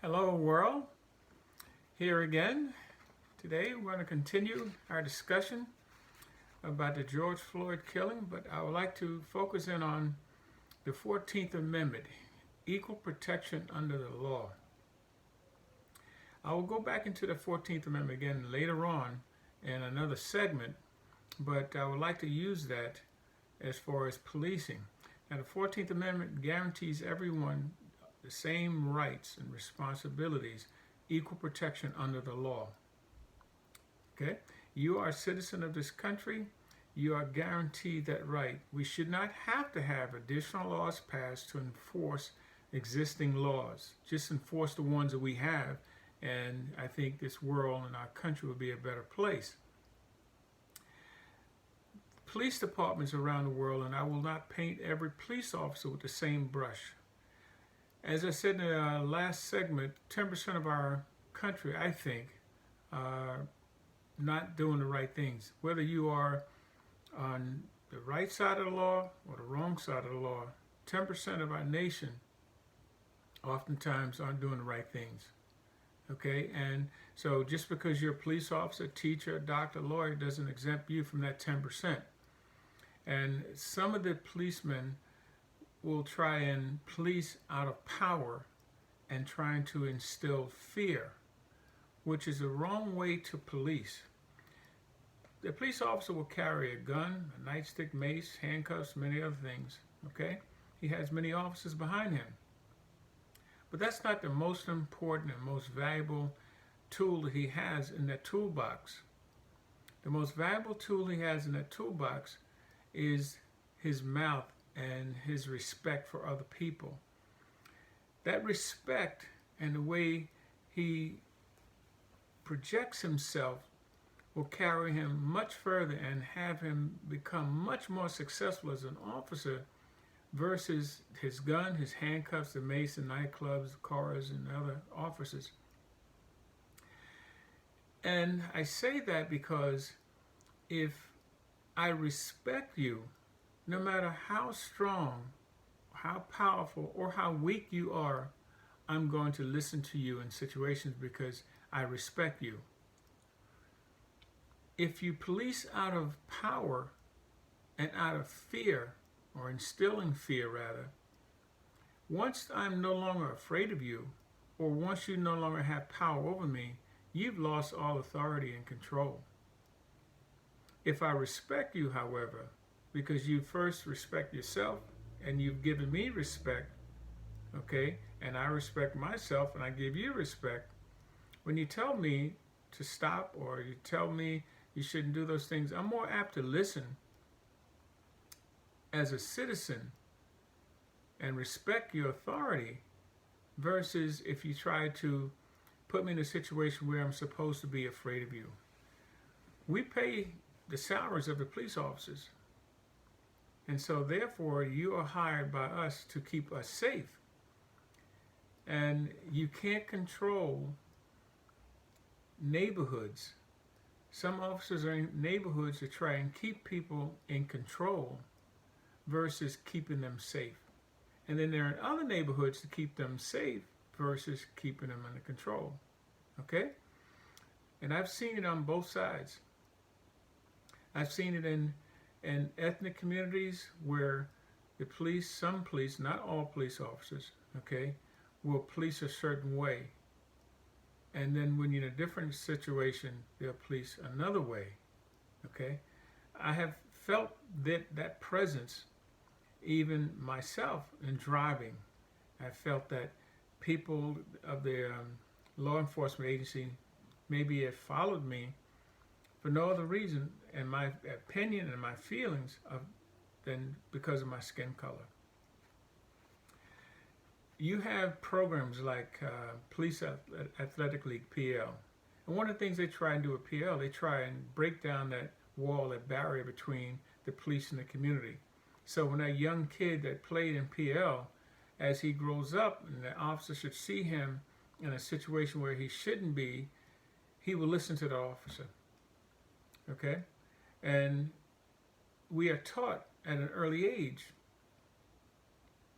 Hello world, here again. Today we're going to continue our discussion about the George Floyd killing, but I would like to focus in on the 14th Amendment, equal protection under the law. I will go back into the 14th Amendment again later on in another segment, but I would like to use that as far as policing. Now, the 14th Amendment guarantees everyone the same rights and responsibilities, equal protection under the law. Okay? You are a citizen of this country. You are guaranteed that right. We should not have to have additional laws passed to enforce existing laws. Just enforce the ones that we have, and I think this world and our country will be a better place. Police departments around the world, and I will not paint every police officer with the same brush. As I said in the last segment, 10% of our country, I think, are not doing the right things. Whether you are on the right side of the law or the wrong side of the law, 10% of our nation oftentimes aren't doing the right things. Okay, and so just because you're a police officer, teacher, doctor, lawyer doesn't exempt you from that 10%. And some of the policemen will try and police out of power and trying to instill fear, which is the wrong way to police. The police officer will carry a gun, a nightstick, mace, handcuffs, many other things, okay? He has many officers behind him. But that's not the most important and most valuable tool that he has in that toolbox. The most valuable tool he has in that toolbox is his mouth and his respect for other people. That respect and the way he projects himself will carry him much further and have him become much more successful as an officer versus his gun, his handcuffs, the mace, the nightclubs, cars, and other officers. And I say that because if I respect you, no matter how strong, how powerful, or how weak you are, I'm going to listen to you in situations because I respect you. If you police out of power and out of fear, or instilling fear rather, once I'm no longer afraid of you, or once you no longer have power over me, you've lost all authority and control. If I respect you, however, because you first respect yourself and you've given me respect, okay, and I respect myself and I give you respect, when you tell me to stop or you tell me you shouldn't do those things, I'm more apt to listen as a citizen and respect your authority versus if you try to put me in a situation where I'm supposed to be afraid of you. We pay the salaries of the police officers. And so therefore you are hired by us to keep us safe. And you can't control neighborhoods. Some officers are in neighborhoods to try and keep people in control versus keeping them safe. And then there are other neighborhoods to keep them safe versus keeping them under control. Okay? And I've seen it on both sides. I've seen it in ethnic communities where the police, some police, not all police officers, okay, will police a certain way. And then when you're in a different situation, they'll police another way, okay? I have felt that presence even myself in driving. I felt that people of the law enforcement agency maybe have followed me for no other reason, in my opinion and my feelings, than because of my skin color. You have programs like Police Athletic League, PL. And one of the things they try and do with PL, they try and break down that wall, that barrier between the police and the community. So when that young kid that played in PL, as he grows up and the officer should see him in a situation where he shouldn't be, he will listen to the officer. Okay? And we are taught at an early age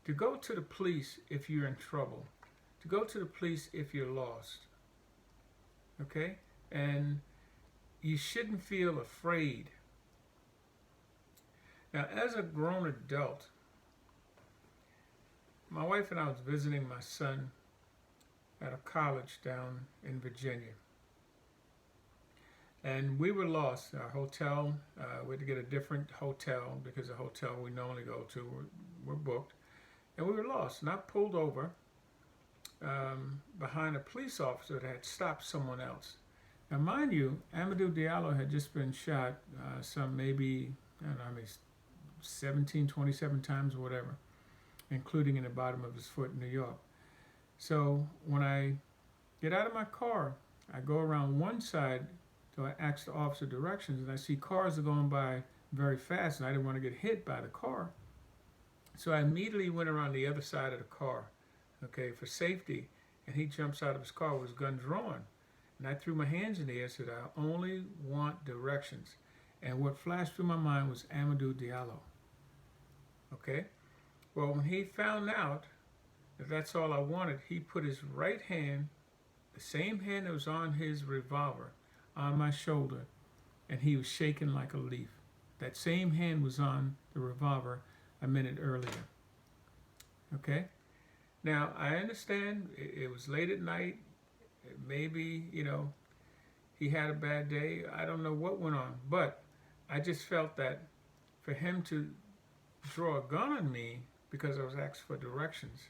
to go to the police if you're in trouble, to go to the police if you're lost. Okay? And you shouldn't feel afraid. Now, as a grown adult, my wife and I was visiting my son at a college down in Virginia. And we were lost. Our hotel, we had to get a different hotel because the hotel we normally go to were booked. And we were lost. And I pulled over behind a police officer that had stopped someone else. Now, mind you, Amadou Diallo had just been shot some maybe, I don't know how many, 17, 27 times or whatever, including in the bottom of his foot in New York. So when I get out of my car, I go around one side to ask the officer directions, and I see cars are going by very fast, and I didn't want to get hit by the car. So I immediately went around the other side of the car, okay, for safety, and he jumps out of his car with his gun drawn. And I threw my hands in the air and said, I only want directions. And what flashed through my mind was Amadou Diallo. Okay? Well, when he found out that that's all I wanted, he put his right hand, the same hand that was on his revolver, on my shoulder, and he was shaking like a leaf. That same hand was on the revolver a minute earlier. Okay? Now, I understand it was late at night. Maybe, he had a bad day. I don't know what went on. But I just felt that for him to draw a gun on me because I was asked for directions,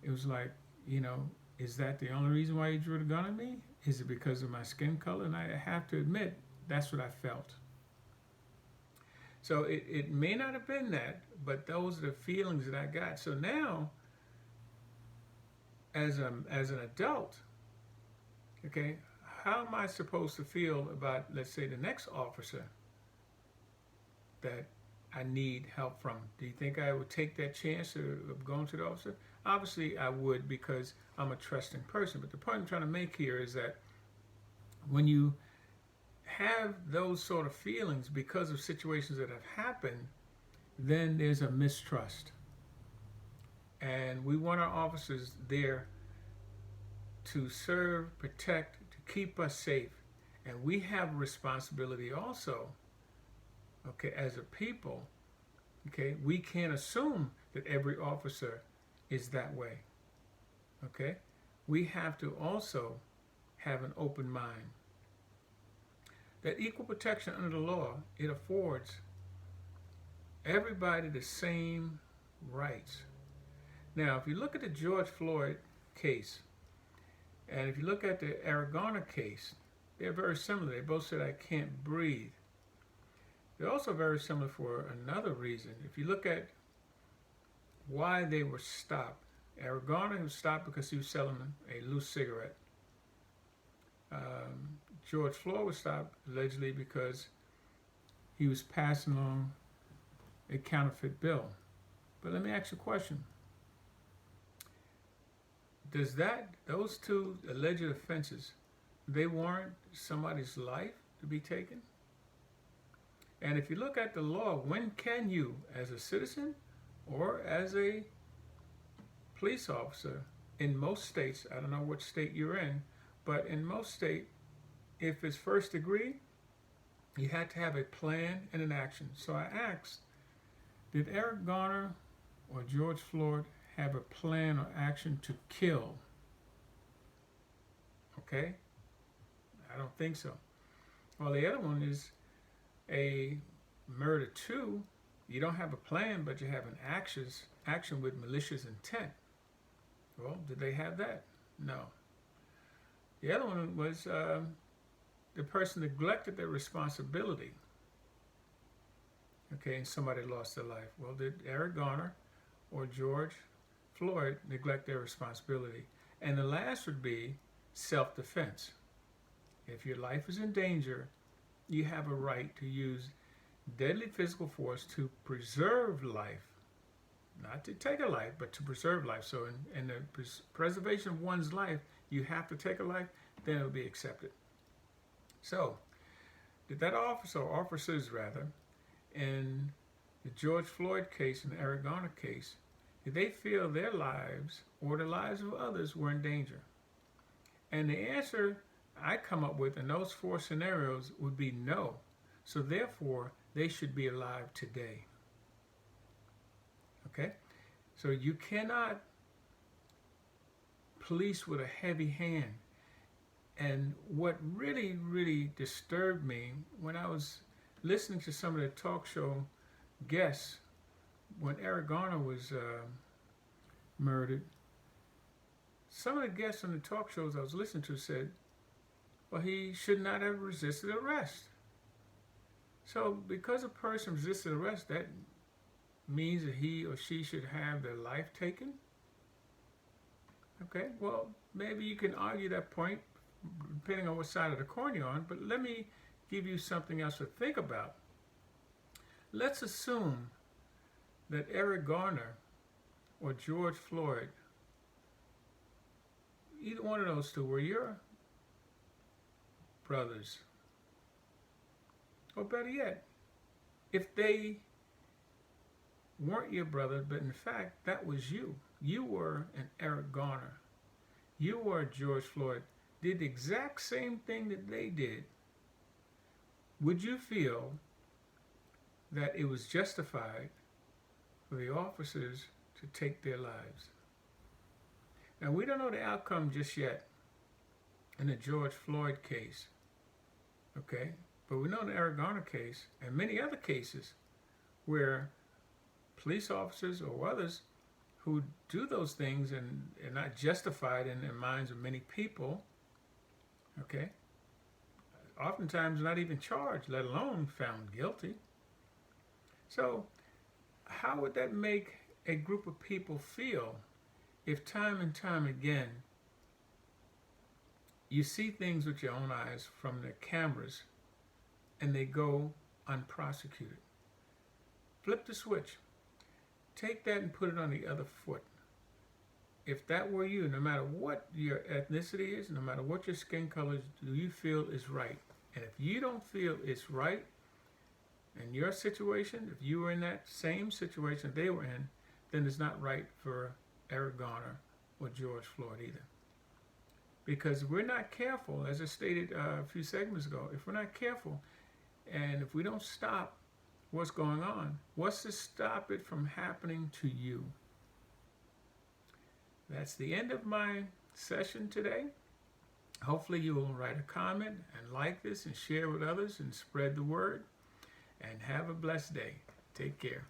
it was like, is that the only reason why he drew the gun on me? Is it because of my skin color? And I have to admit, that's what I felt. So it may not have been that, but those are the feelings that I got. So now, as an adult, okay, how am I supposed to feel about, let's say, the next officer that I need help from? Do you think I would take that chance of going to the officer? Obviously, I would, because I'm a trusting person. But the point I'm trying to make here is that when you have those sort of feelings because of situations that have happened, then there's a mistrust. And we want our officers there to serve, protect, to keep us safe. And we have a responsibility also, okay, as a people, okay? We can't assume that every officer is that way, okay? We have to also have an open mind. That equal protection under the law, it affords everybody the same rights. Now, if you look at the George Floyd case, and if you look at the Eric Garner case, they're very similar. They both said, I can't breathe. They're also very similar for another reason. If you look at why they were stopped, Eric Garner was stopped because he was selling a loose cigarette. George Floyd was stopped allegedly because he was passing along a counterfeit bill. But let me ask you a question. Does those two alleged offenses, they warrant somebody's life to be taken? And if you look at the law, when can you, as a citizen or as a police officer, in most states, I don't know which state you're in, but in most states, if it's first degree, you had to have a plan and an action. So I asked, did Eric Garner or George Floyd have a plan or action to kill? Okay? I don't think so. Well, the other one is a murder too. You don't have a plan, but you have an action with malicious intent. Well, did they have that? No. The other one was the person neglected their responsibility. Okay, and somebody lost their life. Well, did Eric Garner or George Floyd neglect their responsibility? And the last would be self-defense. If your life is in danger, you have a right to use deadly physical force to preserve life. Not to take a life, but to preserve life. So in the preservation of one's life, you have to take a life, then it will be accepted. So, did that officer, or officers rather, in the George Floyd case and the Eric Garner case, they feel their lives or the lives of others were in danger? And the answer I come up with in those four scenarios would be no. So therefore, they should be alive today. Okay? So you cannot police with a heavy hand. And what really, really disturbed me when I was listening to some of the talk show guests when Eric Garner was murdered, some of the guests on the talk shows I was listening to said, well, he should not have resisted arrest. So because a person resisted arrest, that means that he or she should have their life taken? Okay, well, maybe you can argue that point depending on what side of the coin you're on, but let me give you something else to think about. Let's assume that Eric Garner or George Floyd, either one of those two, were your brothers. Or better yet, if they weren't your brother, but in fact that was you. You were an Eric Garner. You were George Floyd. Did the exact same thing that they did. Would you feel that it was justified for the officers to take their lives? Now, we don't know the outcome just yet in the George Floyd case, okay? But we know in the Eric Garner case and many other cases where police officers or others who do those things and are not justified in the minds of many people, okay, oftentimes not even charged, let alone found guilty. So how would that make a group of people feel if time and time again you see things with your own eyes from the cameras and they go unprosecuted? Flip the switch. Take that and put it on the other foot. If that were you, no matter what your ethnicity is, no matter what your skin color is, do you feel is right? And if you don't feel it's right in your situation, if you were in that same situation they were in, then it's not right for Eric Garner or George Floyd either. Because we're not careful, as I stated a few segments ago, if we're not careful and if we don't stop what's going on, what's to stop it from happening to you? That's the end of my session today. Hopefully you will write a comment and like this and share with others and spread the word. And have a blessed day. Take care.